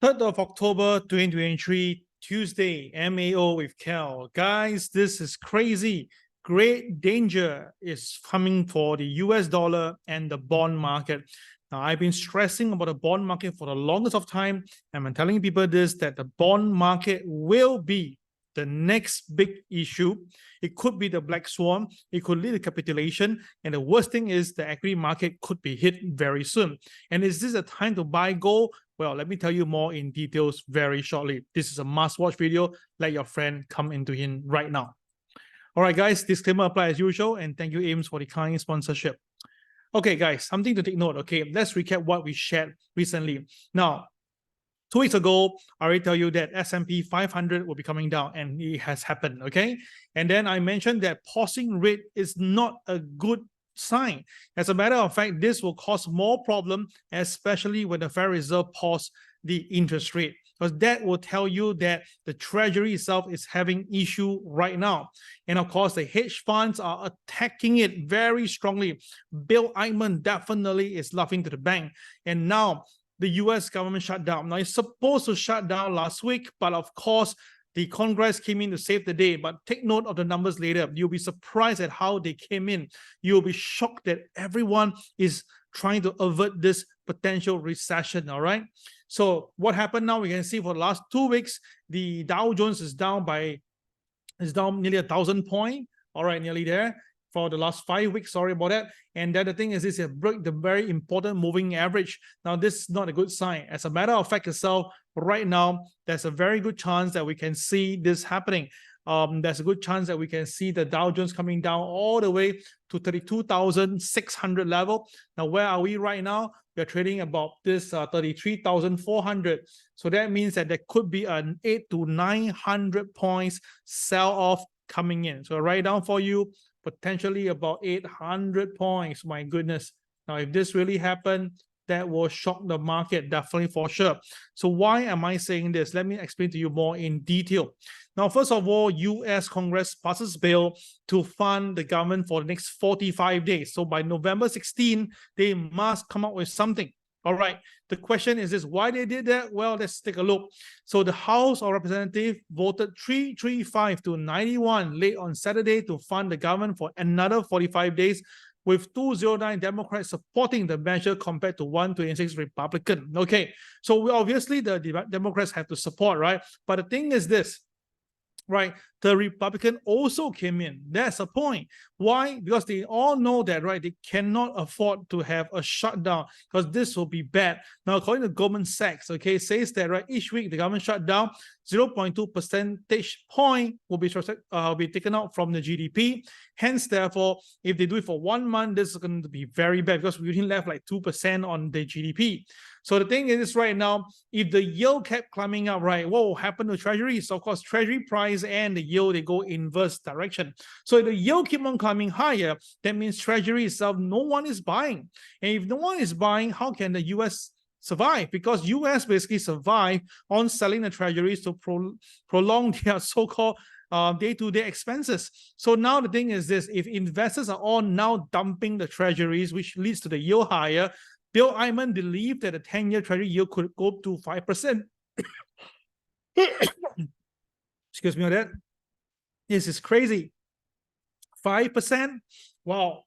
3rd of October 2023, Tuesday, MAO with Cal. Guys, this is crazy. Great danger is coming for the US dollar and the bond market. Now, I've been stressing about the bond market for the longest of time, and I'm telling people this, that the bond market will be the next big issue. It could be the black swan. It could lead to capitulation. And the worst thing is the equity market could be hit very soon. And is this a time to buy gold? Well, let me tell you more in details very shortly. This is a must-watch video. Let your friend come into in right now. All right, guys, disclaimer apply as usual. And thank you, Ames, for the kind sponsorship. Okay, guys, something to take note. Okay, let's recap what we shared recently. Now, 2 weeks ago, I already tell you that S&P 500 will be coming down, and it has happened, okay? And then I mentioned that pausing rate is not a good sign. As a matter of fact, this will cause more problem, especially when the Federal Reserve pause the interest rate, because that will tell you that the Treasury itself is having issue right now. And of course, the hedge funds are attacking it very strongly. Bill Ackman definitely is laughing to the bank. And now, the US government shut down. Now, it's supposed to shut down last week, but of course, the Congress came in to save the day. But take note of the numbers later. You'll be surprised at how they came in. You'll be shocked that everyone is trying to avert this potential recession, all right? So what happened now, we can see for the last 2 weeks, the Dow Jones is down nearly 1,000 points, all right, nearly there. For the last 5 weeks, sorry about that. And then the thing is, this break the very important moving average. Now, this is not a good sign. As a matter of fact itself, right now, there's a very good chance that we can see this happening. There's a good chance that we can see the Dow Jones coming down all the way to 32,600 level. Now, where are we right now? We're trading about this 33,400. So that means that there could be an 800 to 900 points sell-off coming in. So write down for you, potentially about 800 points. My goodness. Now, if this really happened, that will shock the market, definitely for sure. So why am I saying this? Let me explain to you more in detail. Now, first of all, US Congress passes bill to fund the government for the next 45 days. So by November 16, they must come up with something. All right. The question is this, why they did that? Well, let's take a look. So the House of Representatives voted 335 to 91 late on Saturday to fund the government for another 45 days, with 209 Democrats supporting the measure compared to 126 Republican. Okay, so obviously the Democrats have to support, right? But the thing is this, right? The Republican also came in. That's the point. Why? Because they all know that, right? They cannot afford to have a shutdown because this will be bad. Now, according to Goldman Sachs, okay, says that, right, each week the government shutdown, 0.2 percentage point will be taken out from the GDP. Hence, therefore, if they do it for 1 month, this is going to be very bad because we only left like 2% on the GDP. So the thing is right now, if the yield kept climbing up, right, what will happen to Treasuries? So of course, Treasury price and the yield, they go inverse direction. So if the yield keep on climbing higher, that means Treasury itself, no one is buying. And if no one is buying, how can the US survive? Because US basically survive on selling the Treasuries to prolong their so-called day-to-day expenses. So now the thing is this, if investors are all now dumping the Treasuries, which leads to the yield higher, Bill Ackman believed that the 10-year Treasury yield could go up to 5%. Excuse me on that. This is crazy. 5%? Wow.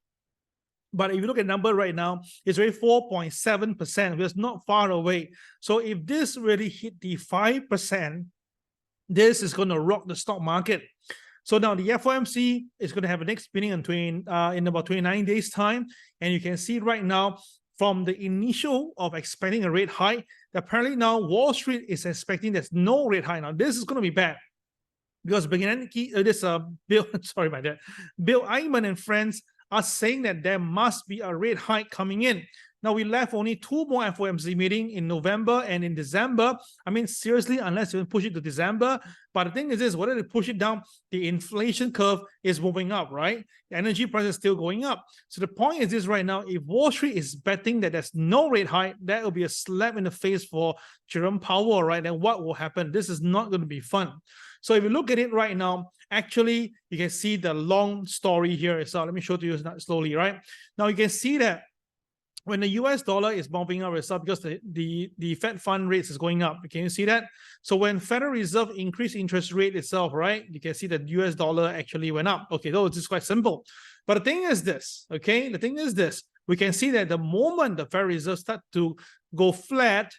But if you look at the number right now, it's already 4.7%. It's not far away. So if this really hit the 5%, this is going to rock the stock market. So now the FOMC is going to have a next meeting in about 29 days' time. And you can see right now, from the initial of expecting a rate hike, apparently now Wall Street is expecting there's no rate hike. Now this is going to be bad because Bill Ackman and friends are saying that there must be a rate hike coming in. Now we left only 2 more FOMC meetings in November and in December. I mean, seriously, unless you push it to December. But the thing is this, whether they push it down, the inflation curve is moving up, right? The energy price is still going up. So the point is this right now, if Wall Street is betting that there's no rate hike, that will be a slap in the face for Jerome Powell, right? And what will happen? This is not going to be fun. So if you look at it right now, actually, you can see the long story here. So let me show it to you slowly, right? Now you can see that when the US dollar is bumping up itself because the Fed fund rates is going up. Can you see that? So when Federal Reserve increased interest rate itself, right, you can see that US dollar actually went up. Okay, though it's quite simple. But the thing is this, okay, the thing is this, we can see that the moment the Federal Reserve start to go flat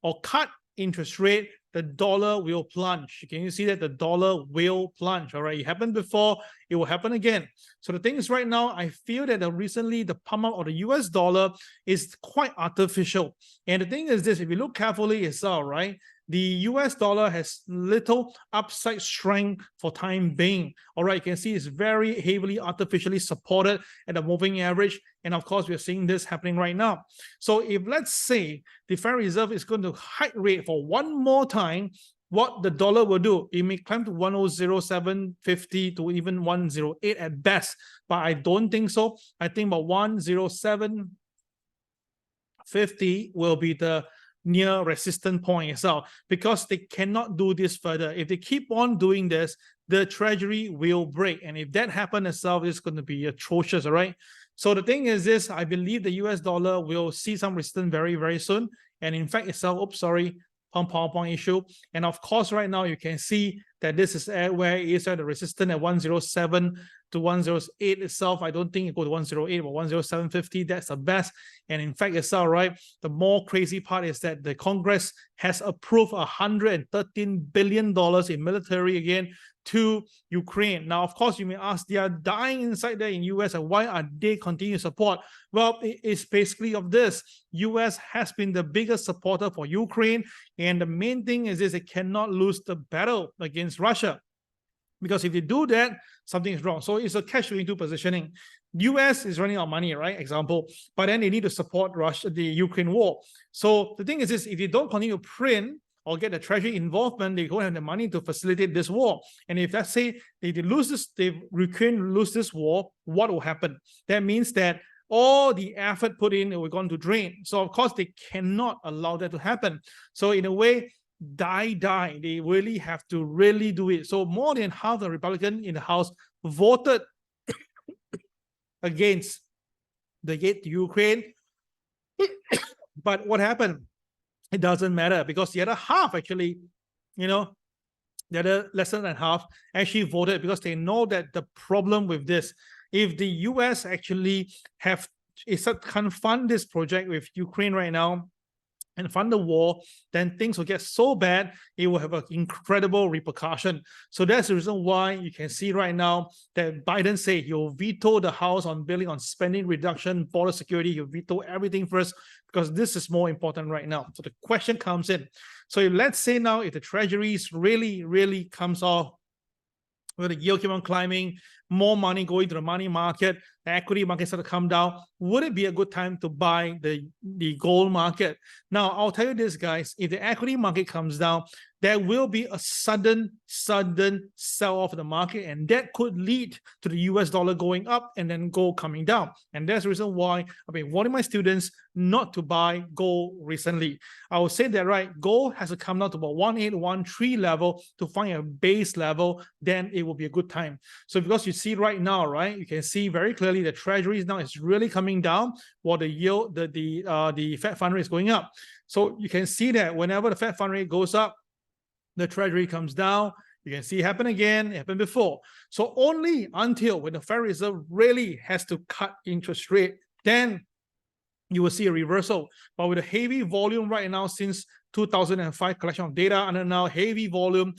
or cut interest rate, the dollar will plunge. Can you see that the dollar will plunge? All right, it happened before, it will happen again. So the thing is right now, I feel that recently the pump up of the US dollar is quite artificial. And the thing is this, if you look carefully itself, right, the US dollar has little upside strength for time being. All right, you can see it's very heavily artificially supported at the moving average. And of course, we're seeing this happening right now. So if let's say the Federal Reserve is going to hike rate for one more time, what the dollar will do, it may climb to 107.50 to even 108 at best. But I don't think so. I think about 107.50 will be the near resistance point itself, because they cannot do this further. If they keep on doing this, the Treasury will break. And if that happens itself, it's going to be atrocious, all right? So the thing is this, I believe the US dollar will see some resistance very, very soon. And in fact itself, oops, sorry, PowerPoint issue. And of course, right now you can see that this is where it is at the resistance at 107 to 108 itself. I don't think it go to 108, but 107.50, that's the best. And in fact itself, right, the more crazy part is that the Congress has approved $113 billion in military again to Ukraine. Now, of course, you may ask, they are dying inside there in US, and why are they continue to support? Well, it's basically of this. US has been the biggest supporter for Ukraine, and the main thing is this, they cannot lose the battle against Russia. Because if they do that, something is wrong. So it's a catch-22 positioning. US is running out of money, right? Example. But then they need to support Russia, the Ukraine war. So the thing is this, if you don't continue to print or get the Treasury involvement, they don't have the money to facilitate this war. And if let's say they lose this, Ukraine lose this war, what will happen? That means that all the effort put in will going to drain. So of course they cannot allow that to happen. So in a way, die, they really have to really do it. So more than half the Republicans in the House voted against the aid to Ukraine. But what happened? It doesn't matter, because the other half actually, the other less than half actually voted, because they know that the problem with this, if the US actually can't fund this project with Ukraine right now and fund the war, then things will get so bad, it will have an incredible repercussion. So that's the reason why you can see right now that Biden said he'll veto the House on billing on spending reduction, border security, he'll veto everything first, because this is more important right now. So the question comes in. So let's say now if the Treasuries really comes off, where the yield keep on climbing, more money going to the money market, the equity market start to come down, would it be a good time to buy the gold market? Now, I'll tell you this, guys, if the equity market comes down, there will be a sudden sell-off of the market, and that could lead to the US dollar going up and then gold coming down. And that's the reason why I've been warning my students not to buy gold recently. I will say that, right, gold has to come down to about 1813 level to find a base level, then it will be a good time. So because you see right now, right, you can see very clearly the Treasuries now is really coming down while the yield, the Fed fund rate is going up. So you can see that whenever the Fed fund rate goes up, the Treasury comes down. You can see it happen again, it happened before. So only until when the Federal Reserve really has to cut interest rate, then you will see a reversal. But with a heavy volume right now, since 2005 collection of data, and now heavy volume,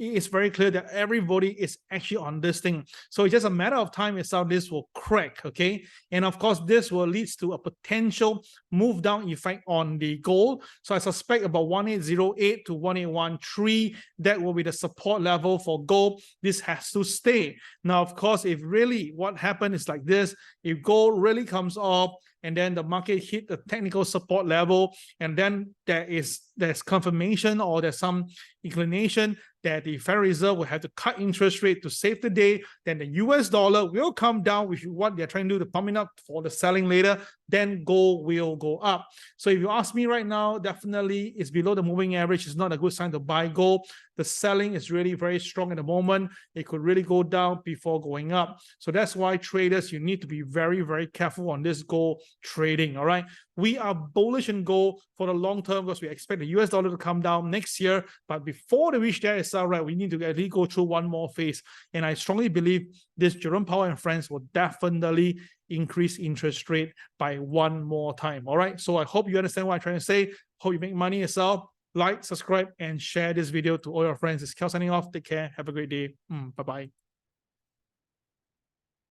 it's very clear that everybody is actually on this thing. So it's just a matter of time itself, this will crack, okay? And of course, this will lead to a potential move down effect on the gold. So I suspect about 1808 to 1813, that will be the support level for gold. This has to stay. Now, of course, if really what happened is like this, if gold really comes off, and then the market hit the technical support level, and then there's confirmation or there's some inclination that the Federal Reserve will have to cut interest rate to save the day, then the US dollar will come down, which is what they're trying to do to pump it up for the selling later, then gold will go up. So if you ask me right now, definitely it's below the moving average. It's not a good sign to buy gold. The selling is really very strong at the moment. It could really go down before going up. So that's why traders, you need to be very, very careful on this gold trading, all right? We are bullish in gold for the long term because we expect the US dollar to come down next year. But before they reach there itself, right, we need to at least go through one more phase. And I strongly believe this Jerome Powell and friends will definitely increase interest rate by one more time, all right? So I hope you understand what I'm trying to say. Hope you make money yourself. Like, subscribe, and share this video to all your friends. It's Kel signing off. Take care. Have a great day. Bye-bye.